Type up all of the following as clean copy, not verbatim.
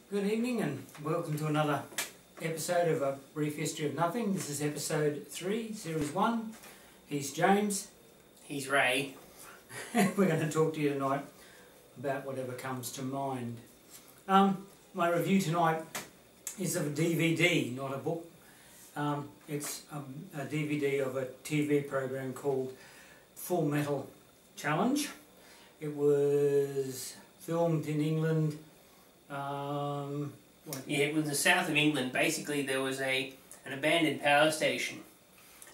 Good evening and welcome to another episode of A Brief History of Nothing. This is episode 3, series 1. He's James. He's Ray. We're going to talk to you tonight about whatever comes to mind. My review tonight is of a DVD, not a book. It's a DVD of a TV program called Full Metal Challenge. It was filmed in England. It was the south of England. Basically, there was an abandoned power station,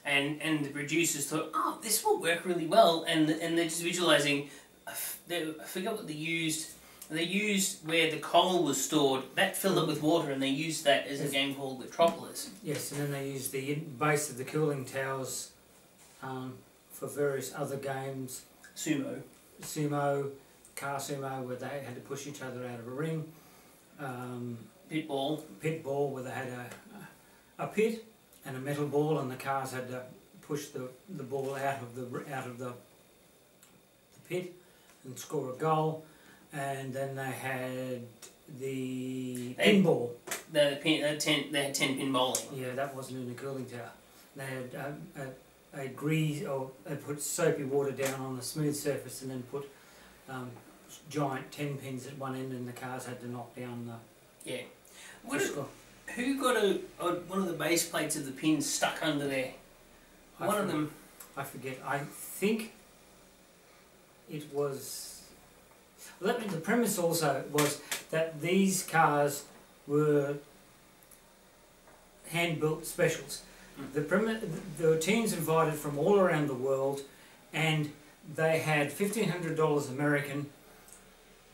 and the producers thought, oh, this will work really well, and they're just visualising. I forget what they used. They used where the coal was stored. That filled up with water, and they used that as a game called Metropolis. Yes, and then they used the base of the cooling towers for various other games. Sumo, car sumo, where they had to push each other out of a ring. Pit ball, where they had a pit and a metal ball, and the cars had to push the ball out of the pit and score a goal. And then they had the pinball. They had 10 pin bowling. Yeah, that wasn't in the cooling tower. They had they put soapy water down on the smooth surface and then put giant 10 pins at one end, and the cars had to knock down the... Yeah. Who got one of the base plates of the pins stuck under there? I forget. I think it was... The premise also was that these cars were hand-built specials. The teams invited from all around the world, and they had $1,500 American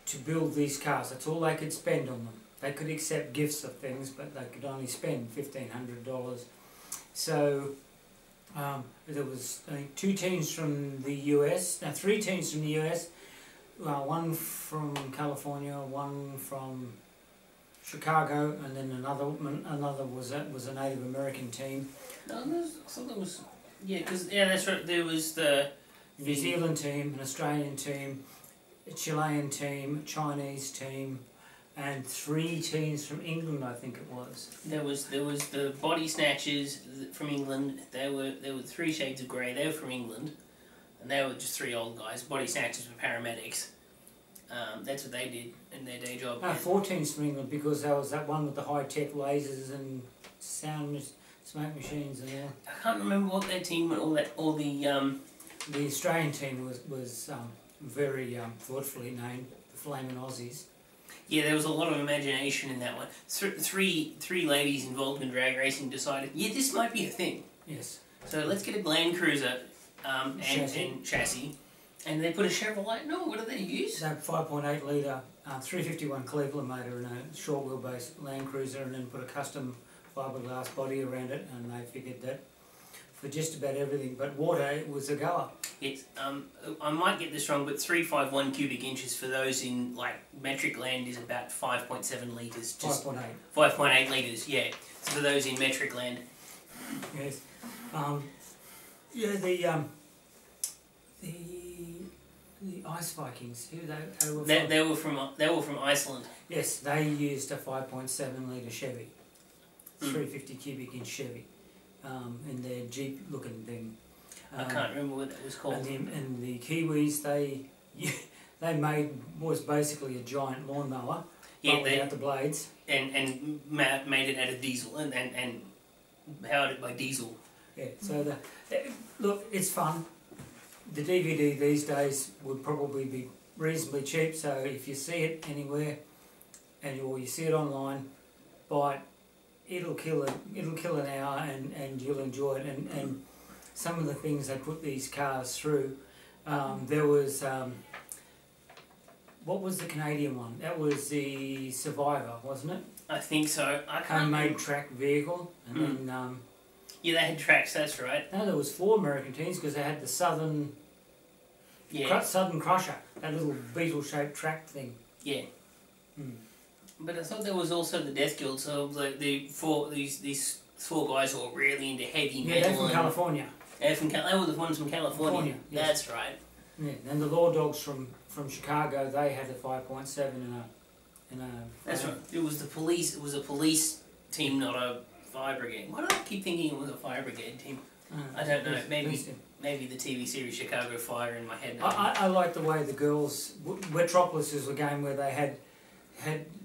to build these cars. That's all they could spend on them. They could accept gifts of things, but they could only spend $1,500. So there was three teams from the US, one from California, one from Chicago, and then another was a Native American team. No, I thought there was... Yeah, that's right. There was the New Zealand team, an Australian team, a Chilean team, a Chinese team, and 3 teams from England, I think it was. There was the Body Snatchers from England. There were 3 Shades of Grey. They were from England, and they were just 3 old guys. Body Snatchers were paramedics. That's what they did in their day job. 4 teams from England, because there was that one with the high-tech lasers and smoke machines and all. I can't remember what their team The Australian team was very thoughtfully named the Flaming Aussies. Yeah, there was a lot of imagination in that one. Three ladies involved in drag racing decided, yeah, this might be a thing. Yes. So let's get a Land Cruiser and chassis. And they put a Chevrolet. No, what did they use? That 5.8 litre 351 Cleveland motor in a short wheelbase Land Cruiser, and then put a custom fiberglass body around it, and they figured that for just about everything but water, it was a goer. Yes, I might get this wrong, but 351 cubic inches for those in metric land is about 5.7 litres. 5.8. 5.8 litres, yeah. So for those in metric land. Yes. The Ice Vikings. Who they were from Iceland. Yes, they used a 5.7 litre Chevy, 350 cubic inch Chevy. In their Jeep looking thing. I can't remember what that was called. And the Kiwis, they was basically a giant lawnmower, but without the blades. And made it out of diesel and powered it by diesel. Yeah, so look, it's fun. The DVD these days would probably be reasonably cheap, so if you see it anywhere or you see it online, buy it. It'll kill an hour, and you'll enjoy it. And some of the things they put these cars through. There was what was the Canadian one? That was the Survivor, wasn't it? I think so. I can't. Homemade track vehicle, and then yeah, they had tracks. That's right. No, there was 4 American teams, because they had the Southern Crusher, that little beetle-shaped track thing. Yeah. But I thought there was also the Death Guild, so these 4 guys who were really into heavy metal. Yeah, they're from California. They were the ones from California. Yes. That's right. Yeah, and the Law Dogs from Chicago, they had a 5.7 That's right. It was the police. It was a police team, not a fire brigade. Why do I keep thinking it was a fire brigade team? I don't know. Maybe the TV series Chicago Fire in my head. I like the way the girls. Metropolis was a game where they had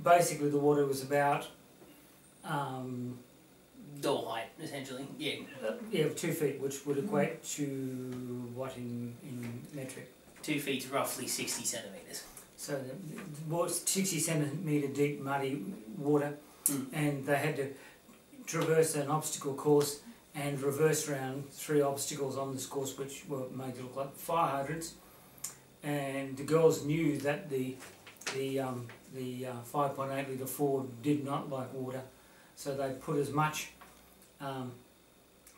basically the water was about. Door height, essentially. Yeah. Yeah, 2 feet, which would equate to what in metric? 2 feet, roughly 60 centimetres. So the 60 centimetre deep muddy water, and they had to traverse an obstacle course and reverse around 3 obstacles on this course, which were made to look like fire hydrants. And the girls knew that the 5.8 litre Ford did not like water, so they put as much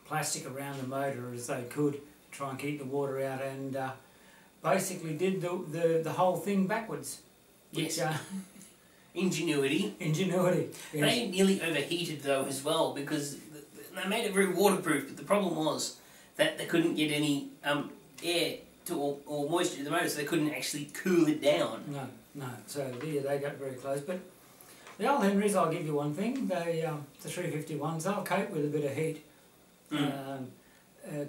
plastic around the motor as they could to try and keep the water out, and basically did the whole thing backwards. Yes. Ingenuity. Ingenuity. Yes. They nearly overheated though as well, because they made it very waterproof, but the problem was that they couldn't get any air or moisture to the motor, so they couldn't actually cool it down. No. So yeah, they got very close. But the old Henrys, I'll give you one thing. They the 351s, they'll cope with a bit of heat.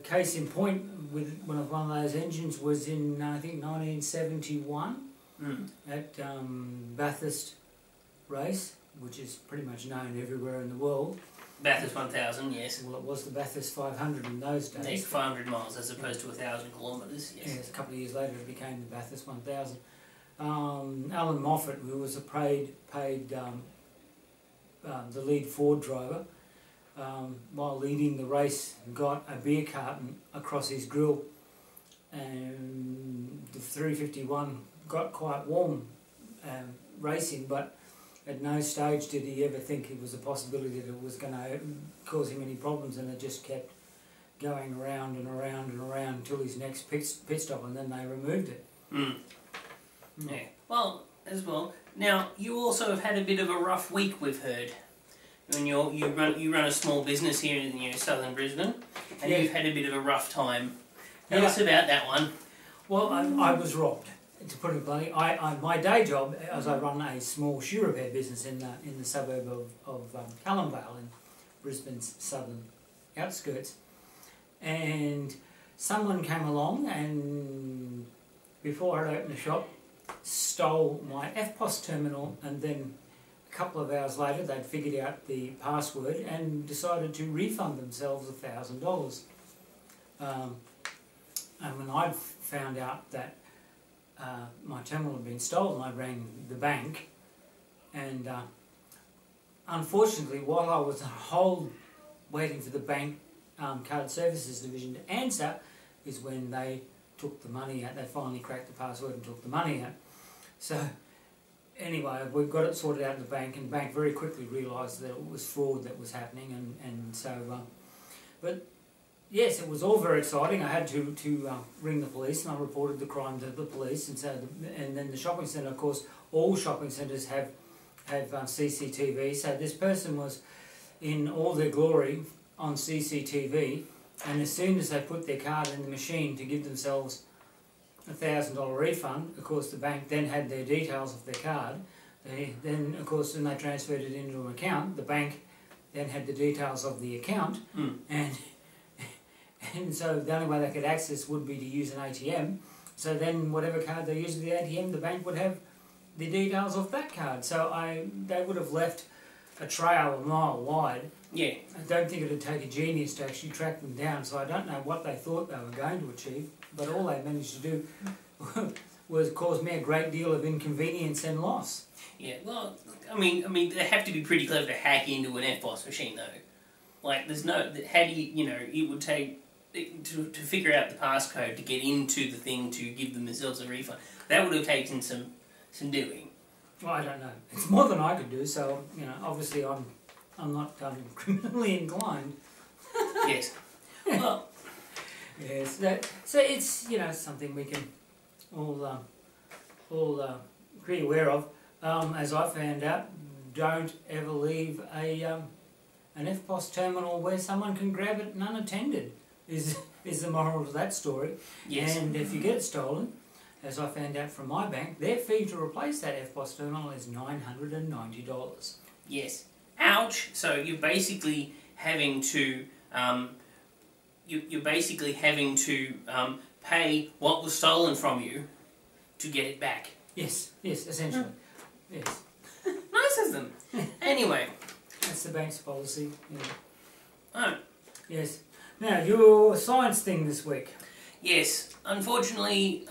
Case in point, with one of those engines was in I think 1971 at Bathurst race, which is pretty much known everywhere in the world. Bathurst 1000, yes. Well, it was the Bathurst 500 in those days. Yes, 500 miles as opposed to 1,000 kilometres. Yes. Yes, a couple of years later it became the Bathurst 1000. Alan Moffat, who was a paid the lead Ford driver, while leading the race, got a beer carton across his grill, and the 351 got quite warm racing, but at no stage did he ever think it was a possibility that it was going to cause him any problems, and it just kept going around and around and around until his next pit stop, and then they removed it. Yeah. Well, as well. Now, you also have had a bit of a rough week, we've heard. When you run a small business here in southern Brisbane, and you've had a bit of a rough time. Tell us about that one. Well, I was robbed. To put it bluntly, my day job, as I run a small shoe repair business in the suburb of Callumvale in Brisbane's southern outskirts, and someone came along and before I'd opened the shop, stole my EFTPOS terminal, and then a couple of hours later they'd figured out the password and decided to refund themselves $1,000. And when I found out that my terminal had been stolen, I rang the bank, and unfortunately while I was on hold waiting for the bank card services division to answer is when they took the money out. They finally cracked the password and took the money out. So anyway, we got it sorted out in the bank, and the bank very quickly realised that it was fraud that was happening, and so but yes, it was all very exciting. I had to ring the police, and I reported the crime to the police, and then the shopping centre, of course, all shopping centres have CCTV, so this person was in all their glory on CCTV, and as soon as they put their card in the machine to give themselves a $1,000 refund, of course the bank then had their details of their card. Then of course when they transferred it into an account, the bank then had the details of the account, and so the only way they could access would be to use an ATM. So then whatever card they used at the ATM, the bank would have the details of that card. So they would have left a trail a mile wide. Yeah. I don't think it would take a genius to actually track them down, so I don't know what they thought they were going to achieve, but all they managed to do was cause me a great deal of inconvenience and loss. Yeah, well, I mean, they have to be pretty clever to hack into an EFTPOS machine, though. Like, there's no, how do you, it would take, to figure out the passcode to get into the thing to give themselves a refund. That would have taken some doing. Well, I don't know. It's more than I could do, so, obviously I'm not criminally inclined. Yes. Well. Yes. So it's something we can all be aware of. As I found out, don't ever leave an EFTPOS terminal where someone can grab it unattended. Is the moral of that story. Yes. And if you get it stolen, as I found out from my bank, their fee to replace that EFTPOS terminal is $990. Yes. Ouch! So you're basically having to pay what was stolen from you to get it back. Yes, essentially. Yes. Nice of them. Anyway. That's the bank's policy. Yeah. Oh. Yes. Now, your science thing this week. Yes. Unfortunately,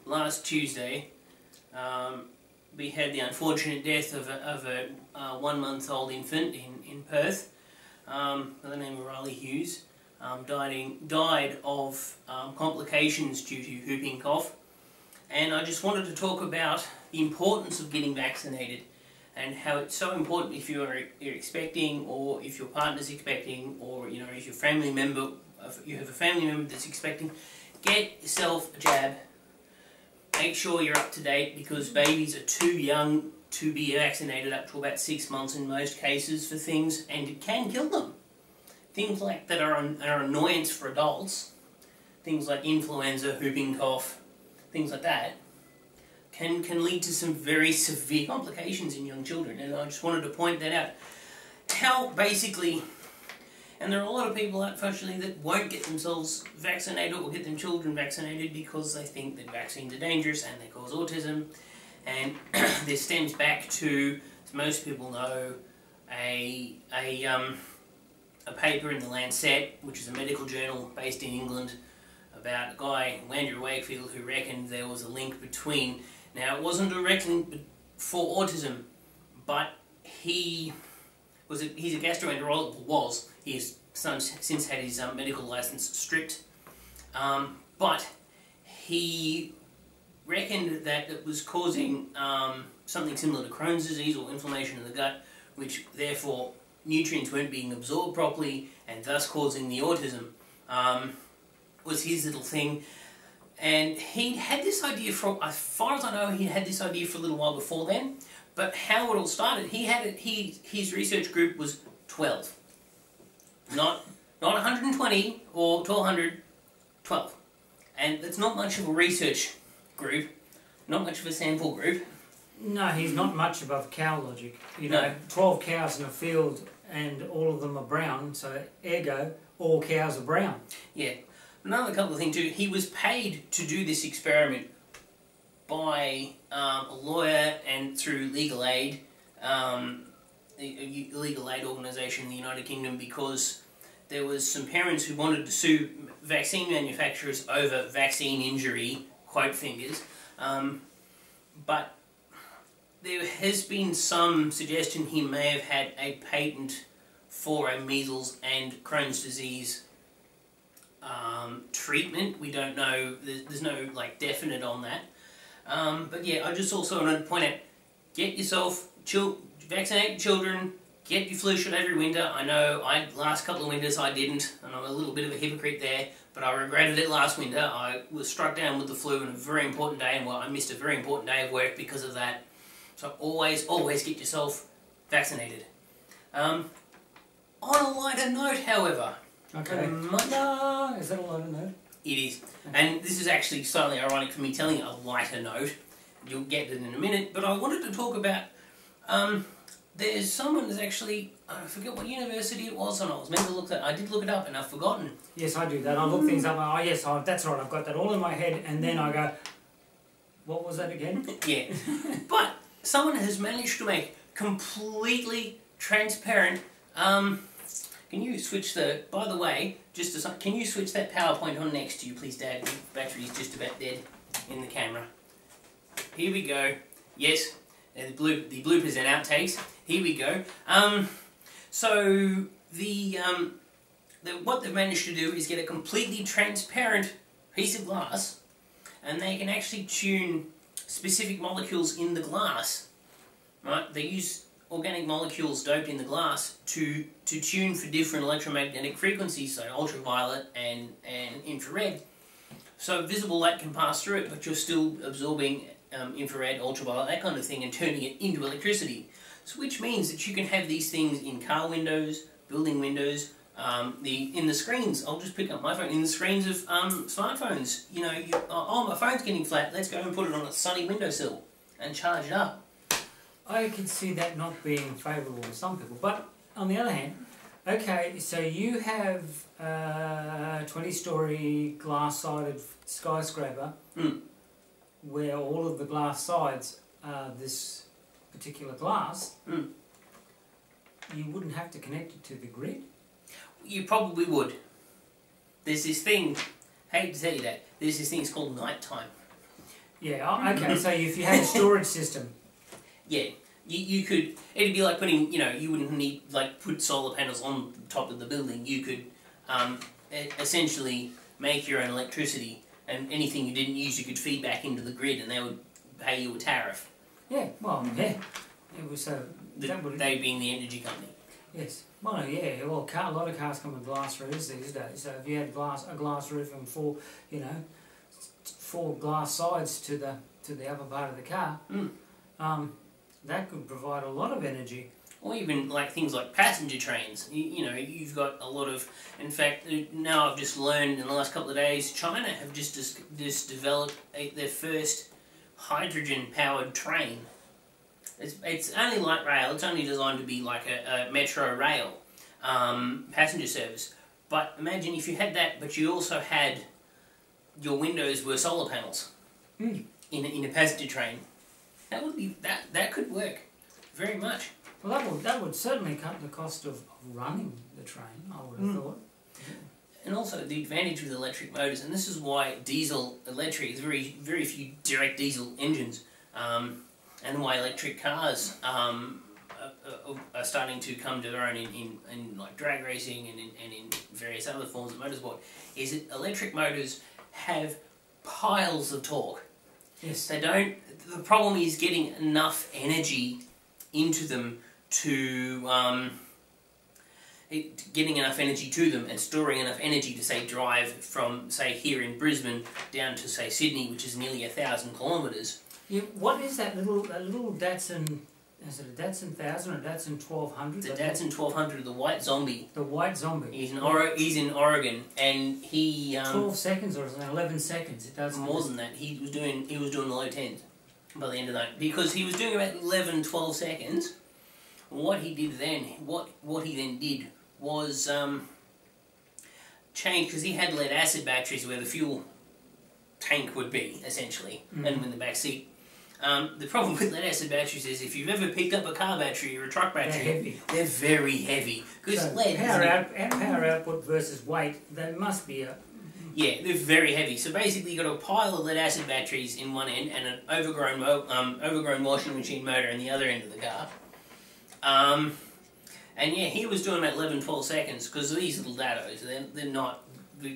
last Tuesday, we had the unfortunate death of a 1-month-old infant in Perth, by the name of Riley Hughes, died of complications due to whooping cough. And I just wanted to talk about the importance of getting vaccinated and how it's so important if you're expecting, or if your partner's expecting, or if your family member, if you have a family member that's expecting, get yourself a jab. Make sure you're up to date, because babies are too young to be vaccinated up to about 6 months in most cases for things, and it can kill them. Things like that are an annoyance for adults, things like influenza, whooping cough, things like that, can lead to some very severe complications in young children. And I just wanted to point that out. How basically, and there are a lot of out, unfortunately, that won't get themselves vaccinated or get their children vaccinated because they think that vaccines are dangerous and they cause autism. And this stems back to, as most people know, a paper in the Lancet, which is a medical journal based in England, about a guy, Andrew Wakefield, who reckoned there was a link between, now it wasn't a direct link for autism, but he's a gastroenterologist, he has since had his medical license stripped, but he reckoned that it was causing something similar to Crohn's disease or inflammation in the gut, which therefore nutrients weren't being absorbed properly and thus causing the autism, was his little thing. And he'd had this idea for, as far as I know, he had this idea for a little while before then, but how it all started, his research group was 12. Not 120 or 1200, 12. And that's not much of a research group, not much of a sample group. No, he's not much above cow logic. No. 12 cows in a field and all of them are brown, so ergo, all cows are brown. Yeah. Another couple of things too, he was paid to do this experiment by a lawyer and through legal aid, a legal aid organisation in the United Kingdom, because there was some parents who wanted to sue vaccine manufacturers over vaccine injury, quote fingers, but there has been some suggestion he may have had a patent for a measles and Crohn's disease treatment. We don't know, there's no definite on that. But yeah, I just also wanted to point out, get yourself, vaccinate children, get your flu shot every winter. I know, last couple of winters I didn't, and I'm a little bit of a hypocrite there, but I regretted it last winter. I was struck down with the flu on a very important day, and I missed a very important day of work because of that. So always get yourself vaccinated. On a lighter note, however. Okay. No, is that a lighter note? It is. And this is actually slightly ironic for me telling a lighter note. You'll get it in a minute. But I wanted to talk about, there's someone that's actually, I forget what university it was, and I was meant to look that, I did look it up and I've forgotten. Yes, I do that. I look things up, oh yes, that's right, I've got that all in my head, and then I go, what was that again? Yeah. But someone has managed to make completely transparent, can you switch by the way, can you switch that PowerPoint on next to you, please, Dad? The battery's just about dead in the camera. Here we go. Yes, the bloopers and outtakes. Here we go. So, what they've managed to do is get a completely transparent piece of glass, and they can actually tune specific molecules in the glass. Right? They use organic molecules doped in the glass to tune for different electromagnetic frequencies, so ultraviolet and infrared. So visible light can pass through it, but you're still absorbing infrared, ultraviolet, that kind of thing, and turning it into electricity. So which means that you can have these things in car windows, building windows, In the screens, I'll just pick up my phone, in the screens of smartphones, you know, oh, my phone's getting flat, let's go and put it on a sunny windowsill and charge it up. I could see that not being favourable to some people, but on the other hand, okay, so you have a 20-storey glass-sided skyscraper where all of the glass sides are this particular glass. You wouldn't have to connect it to the grid? You probably would. There's this thing, hate to tell you that, there's this thing, it's called night time. Yeah, okay, so if you had a storage system. Yeah, you could, it'd be like putting, you know, you wouldn't need, like, put solar panels on the top of the building. You could essentially make your own electricity, and anything you didn't use you could feed back into the grid and they would pay you a tariff. Yeah, well, yeah. It was they being the energy company. Yes. Well, yeah. Well, a lot of cars come with glass roofs these days. So if you had a glass roof and four glass sides to the upper part of the car, that could provide a lot of energy. Or even like things like passenger trains. You know, you've got a lot of. In fact, now I've just learned in the last couple of days, China have just developed their first hydrogen-powered train. It's only light rail. It's only designed to be like a metro rail passenger service. But imagine if you had that, but you also had your windows were solar panels in a passenger train. That would be that could work very much. Well, that would certainly cut the cost of running the train, I would have thought. And also the advantage with electric motors, and this is why diesel electric is very few direct diesel engines, and why electric cars are starting to come to their own in like drag racing and in various other forms of motorsport, is that electric motors have piles of torque. Yes. They don't. The problem is getting enough energy into them to getting enough energy to them and storing enough energy to, say, drive from, say, here in Brisbane down to, say, Sydney, which is nearly 1,000 kilometres. Yeah, what is that little Datsun? Is it a Datsun 1000 or a Datsun 1200? The Datsun 1200, the White Zombie. The White Zombie. He's in Oregon, and he 12 seconds or something, 11 seconds. It does more than that. He was doing the low 10s by the end of that, because he was doing about 11, 12 seconds. What he did then, what he then did was change, because he had lead acid batteries where the fuel tank would be essentially, and in the back seat. The problem with lead acid batteries is if you've ever picked up a car battery or a truck battery, they're heavy. They're very heavy. Because so lead power output versus weight, there must be a... Yeah, they're very heavy. So basically you've got a pile of lead acid batteries in one end and an overgrown washing machine motor in the other end of the car. And yeah, he was doing about 11, 12 seconds, because these little dados, they're not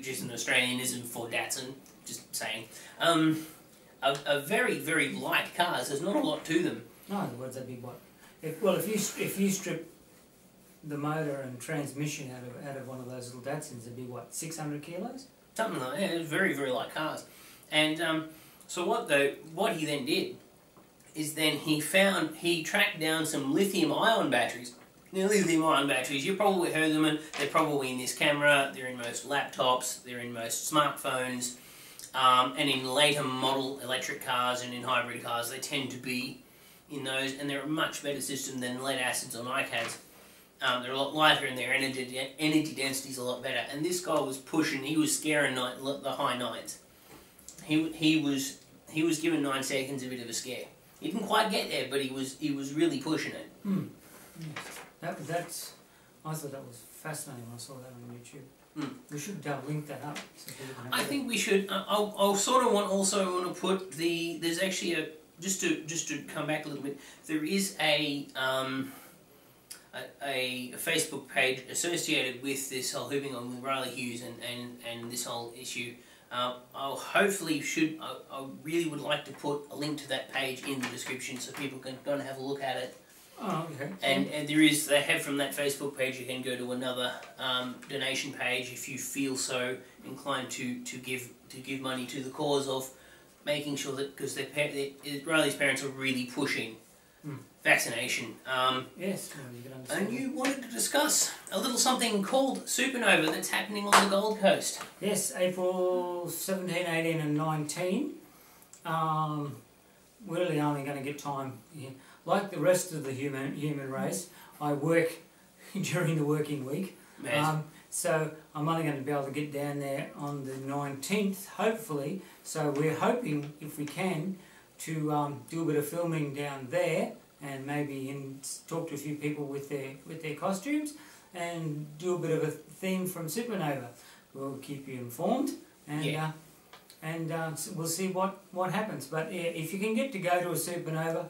just an Australianism for Datsun, just saying. A very, very light cars, there's not a lot to them. No, in other words, that'd be what? If you strip the motor and transmission out of one of those little Datsuns, it'd be what, 600 kilos? Something like that. It's very, very light cars. And so what he then did is then he tracked down some lithium-ion batteries. Now, lithium-ion batteries, you've probably heard them, and they're probably in this camera, they're in most laptops, they're in most smartphones, and in later model electric cars and in hybrid cars, they tend to be in those, and they're a much better system than lead acids on iCads. They're a lot lighter and their energy density is a lot better. And this guy was pushing, he was scaring the high nines. He was giving 9 seconds a bit of a scare. He didn't quite get there, but he was really pushing it. Yes. I thought that was fascinating when I saw that on YouTube. We should link that up. So I think we should. I'll sort of want to put there's actually a just to come back a little bit. There is a Facebook page associated with this whole hooping on with Riley Hughes and this whole issue. I really would like to put a link to that page in the description so people can go and have a look at it. Oh, okay. And they have from that Facebook page, you can go to another donation page if you feel so inclined to give money to the cause of making sure that, because Riley's parents are really pushing vaccination. Yes, well, you can understand. And you wanted to discuss a little something called supernova that's happening on the Gold Coast. Yes, April 17, 18 and 19. We're really only going to get time here. Like the rest of the human race, I work during the working week. So I'm only going to be able to get down there on the 19th, hopefully. So we're hoping, if we can, to do a bit of filming down there, and maybe talk to a few people with their costumes, and do a bit of a theme from Supernova. We'll keep you informed, and we'll see what happens. But yeah, if you can get to go to a Supernova,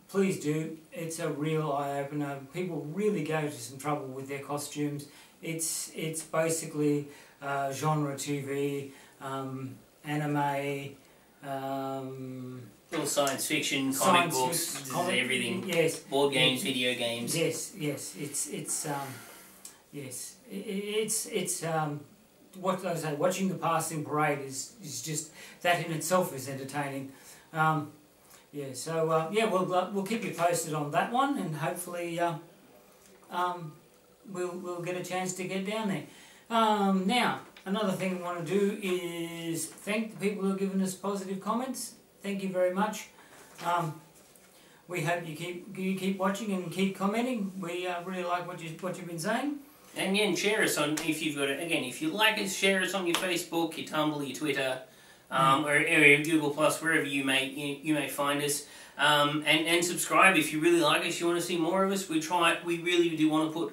please do. It's a real eye-opener. People really go to some trouble with their costumes. It's basically genre TV, anime, little science fiction, comic books, everything. Yes. Board games, video games. Yes. It's what I say. Watching the passing parade is just that in itself is entertaining. We'll keep you posted on that one, and hopefully we'll get a chance to get down there. Now, another thing I want to do is thank the people who have given us positive comments. Thank you very much. We hope you keep watching and keep commenting. We really like what you've been saying. And again, share us on, if you've got it. Again, if you like us, share us on your Facebook, your Tumblr, your Twitter, or Google Plus, wherever you may find us. And subscribe if you really like us. You want to see more of us. We really do want to put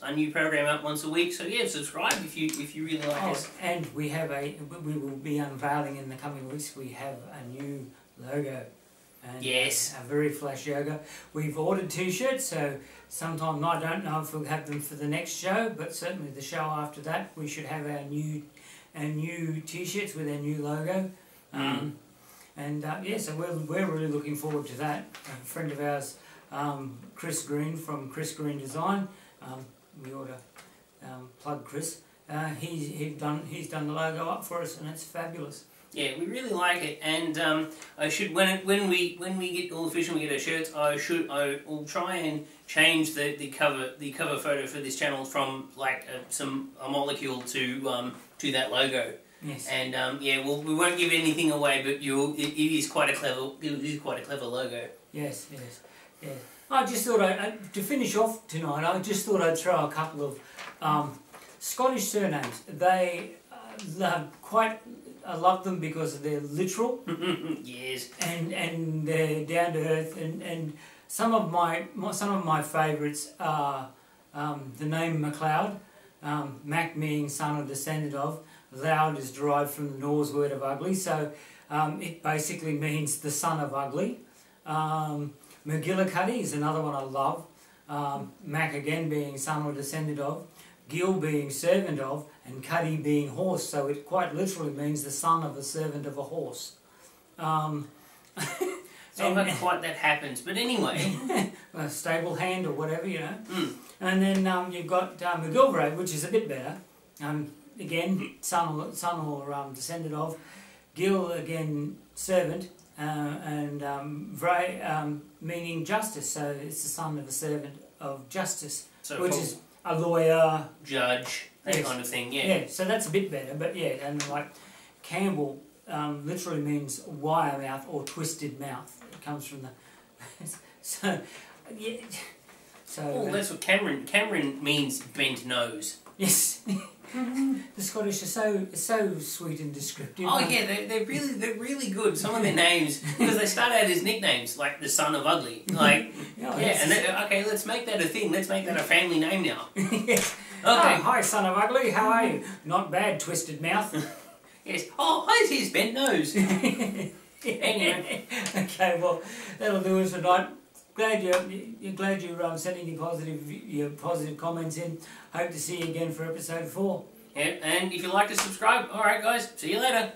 a new program out once a week. So yeah, subscribe if you really like us. And we will be unveiling in the coming weeks. We have a new logo. And yes. A very flashy logo. We've ordered t-shirts, so sometime, I don't know if we'll have them for the next show, but certainly the show after that, we should have our new t-shirts with our new logo. So we're really looking forward to that. A friend of ours, Chris Green from Chris Green Design, we ought to plug Chris. He's done the logo up for us, and it's fabulous. Yeah, we really like it, and when we get all official, we get our shirts. I will try and change the cover photo for this channel from like a molecule to that logo. Yes. And we won't give anything away, but it is quite a clever logo. Yes. I just thought to finish off tonight, I just thought I'd throw a couple of Scottish surnames. I love them because they're literal. Yes. And they're down to earth. And some of my favourites are the name MacLeod, Mac meaning son or descendant of. Loud is derived from the Norse word of ugly, so it basically means the son of ugly. McGillicuddy is another one I love. Mac again being son or descendant of. Gil being servant of, and Cuddy being horse, so it quite literally means the son of a servant of a horse. So not quite that happens, but anyway. A stable hand or whatever, you know. And then you've got McGilvray, which is a bit better. Again, son or descendant of. Gil, again, servant, and Vray, meaning justice, so it's the son of a servant of justice, so which is a lawyer, judge, that kind of thing, yeah. Yeah, so that's a bit better, but yeah, and like Campbell literally means wire mouth or twisted mouth. It comes from the so yeah. So that's what Cameron means bent nose. Yes. The Scottish are so sweet and descriptive. Oh yeah, they're really good. Some of their names, because they start out as nicknames, like the son of ugly. Like okay, let's make that a thing. Let's make that a family name now. Yes. Okay. Oh, hi, son of ugly. How are you? Not bad, twisted mouth. Yes. Oh, how's his bent nose? Anyway. Okay, well, that'll do us tonight. Glad you're sending your positive comments in. Hope to see you again for episode 4. Yeah, and if you like to subscribe, alright guys, see you later.